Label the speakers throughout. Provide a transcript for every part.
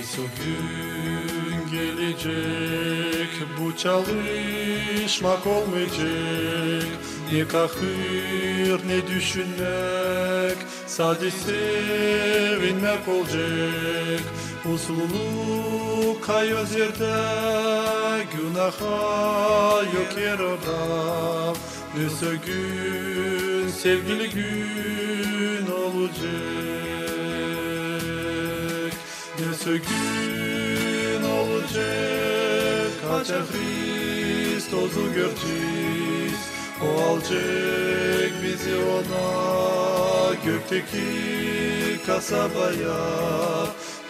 Speaker 1: Nasıl gün gelecek, bu çalışmak olmayacak. Ne kahır ne düşünmek, sadece sevinmek olacak. Usululuk kayoz yerde, günaha yok yer orada. Nasıl gün, sevgili gün olacak. Nasıl gün olacak, kaça Kristos'u göreceğiz. O alacak bizi ona, gökteki kasabaya.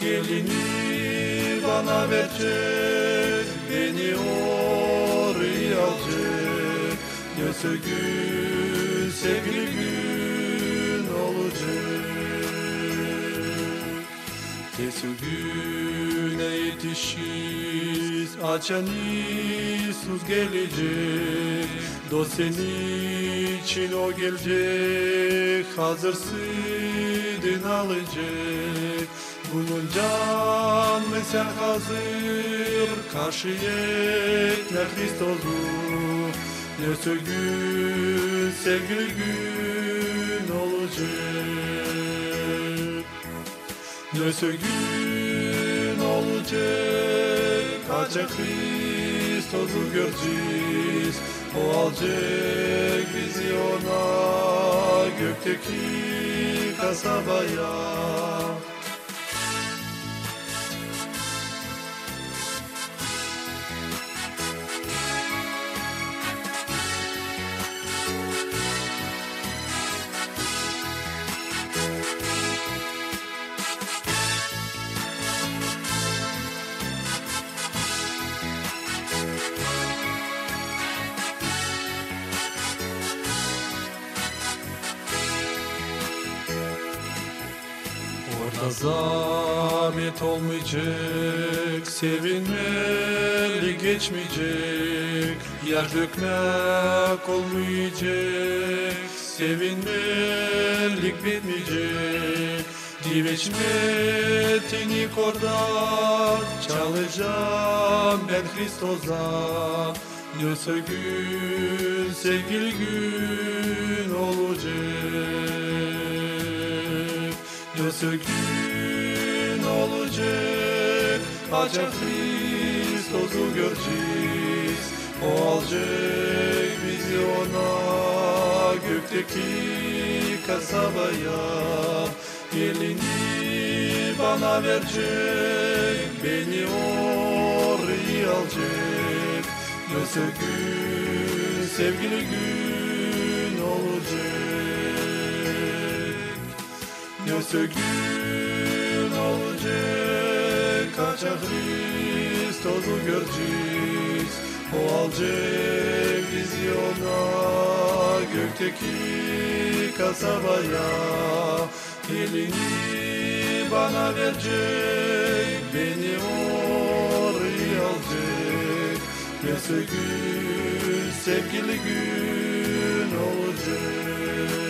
Speaker 1: Gelini bana verecek, beni oraya alacak. Nasıl gün, sevgili gün olacak. Tez güne yetişiz, açan İsus gelecek. Dost senin için o gelecek, hazırsın alacak. Bunun can ve sen hazır, karşıya Kristos'u. Nasıl gün, sevgili gün olacak. Nasıl gün olacak, kaça Kristos'u göreceğiz. O alacak bizi ona, gökteki kasabaya. Orada zahmet olmayacak, sevinmeli geçmeyecek. Yer dökmek olmayacak, sevinmelik bitmeyecek. Diveç metinik orada, çalacağım ben Kristos'a. Nasıl gün, sevgili gün olacak. Nasıl gün olacak, kaça Kristos'u göreceğiz. O alacak bizi ona, gökteki kasabaya. Elini bana verecek, beni oraya alacak. Nasıl gün, sevgili gün olacak. Nasıl gün olacak, kaça Kristos'u göreceğiz. O alacak bizi ona, gökteki kasabaya. Elini bana verecek, beni oraya alacak. Nasıl gün, sevgili gün olacak.